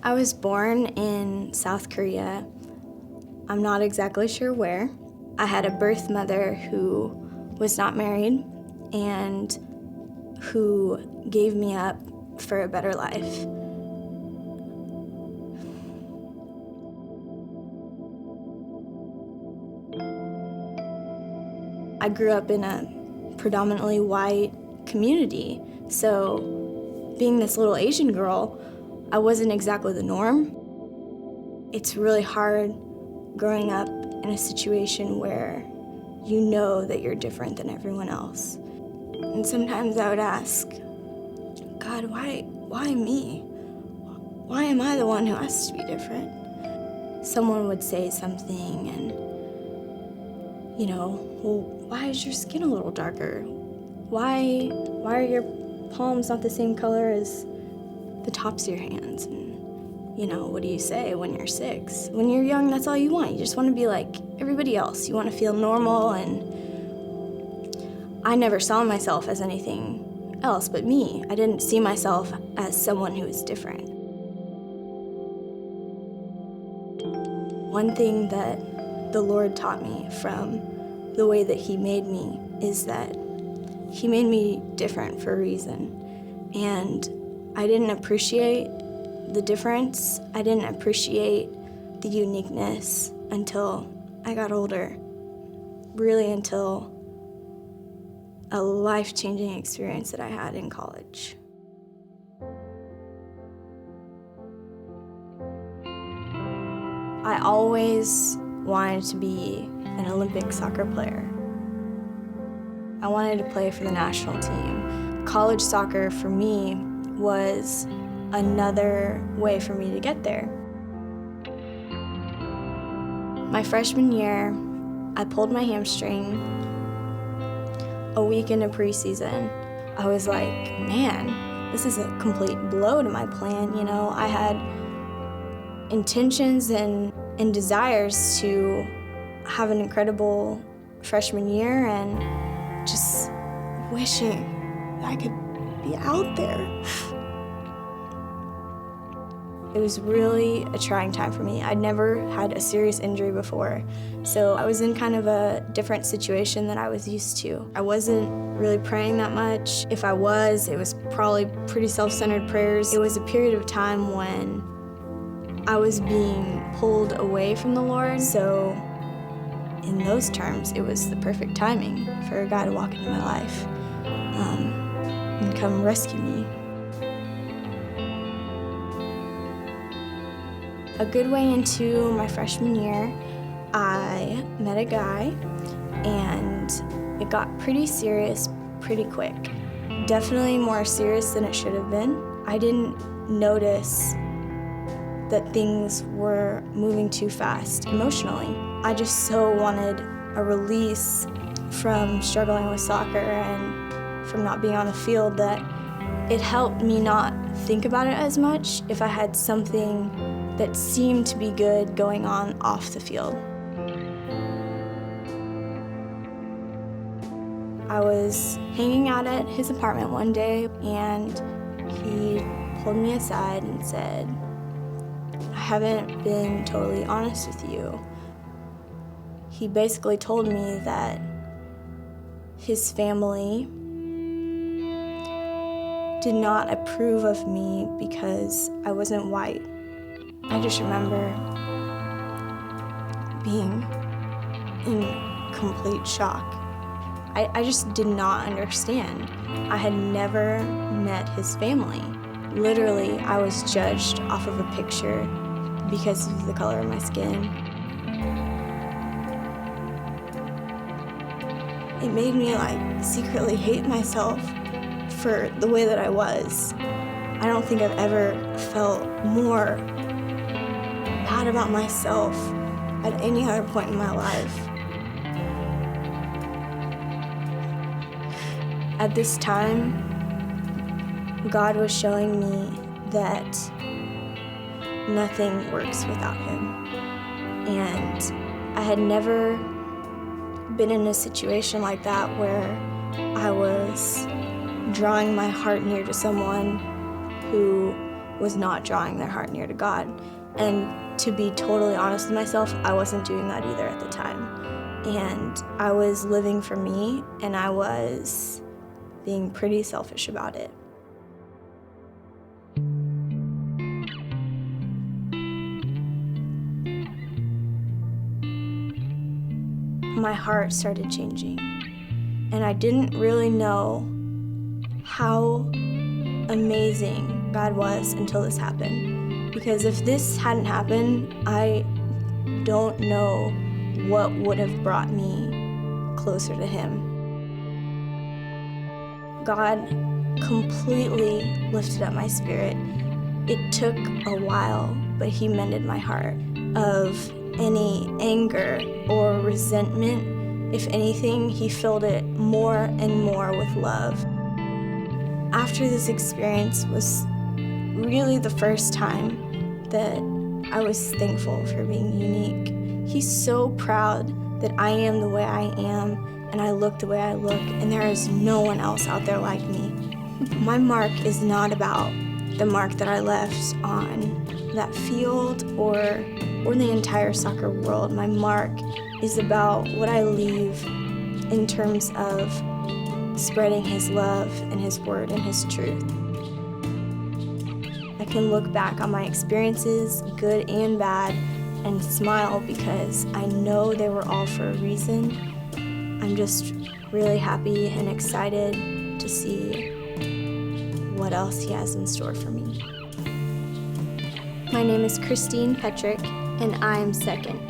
I was born in South Korea. I'm not exactly sure where. I had a birth mother who was not married and who gave me up for a better life. I grew up in a predominantly white community, so being this little Asian girl, I wasn't exactly the norm. It's really hard growing up in a situation where you know that you're different than everyone else. And sometimes I would ask, God, why me? Why am I the one who has to be different? Someone would say something and, well, why is your skin a little darker? Why are your palms not the same color as the tops of your hands? And, what do you say when you're 6? When you're young, that's all you want. You just want to be like everybody else. You want to feel normal, and I never saw myself as anything else but me. I didn't see myself as someone who was different. One thing that the Lord taught me from the way that He made me is that He made me different for a reason. And I didn't appreciate the difference. I didn't appreciate the uniqueness until I got older. Really until a life-changing experience that I had in college. I always wanted to be an Olympic soccer player. I wanted to play for the national team. College soccer for me was another way for me to get there. My freshman year, I pulled my hamstring a week into preseason. I was like, man, this is a complete blow to my plan. I had intentions and desires to have an incredible freshman year and just wishing that I could be out there. It was really a trying time for me. I'd never had a serious injury before, so I was in kind of a different situation than I was used to. I wasn't really praying that much. If I was, it was probably pretty self-centered prayers. It was a period of time when I was being pulled away from the Lord, so in those terms, it was the perfect timing for a guy to walk into my life and come rescue me. A good way into my freshman year, I met a guy, and it got pretty serious pretty quick. Definitely more serious than it should have been. I didn't notice that things were moving too fast emotionally. I just so wanted a release from struggling with soccer and from not being on the field that it helped me not think about it as much if I had something that seemed to be good going on off the field. I was hanging out at his apartment one day, and he pulled me aside and said, I haven't been totally honest with you. He basically told me that his family did not approve of me because I wasn't white. I just remember being in complete shock. I just did not understand. I had never met his family. Literally, I was judged off of a picture because of the color of my skin. It made me secretly hate myself for the way that I was. I don't think I've ever felt more bad about myself at any other point in my life. At this time, God was showing me that nothing works without Him. And I had never been in a situation like that where I was drawing my heart near to someone who was not drawing their heart near to God. And to be totally honest with myself, I wasn't doing that either at the time. And I was living for me, and I was being pretty selfish about it. My heart started changing, and I didn't really know how amazing God was until this happened. Because if this hadn't happened, I don't know what would have brought me closer to Him. God completely lifted up my spirit. It took a while, but He mended my heart of any anger or resentment. If anything, He filled it more and more with love. After this experience was really the first time that I was thankful for being unique. He's so proud that I am the way I am, and I look the way I look, and there is no one else out there like me. My mark is not about the mark that I left on that field or the entire soccer world. My mark is about what I leave in terms of spreading His love and His word and His truth. I can look back on my experiences, good and bad, and smile because I know they were all for a reason. I'm just really happy and excited to see what else He has in store for me. My name is Christine Petrick, and I am second.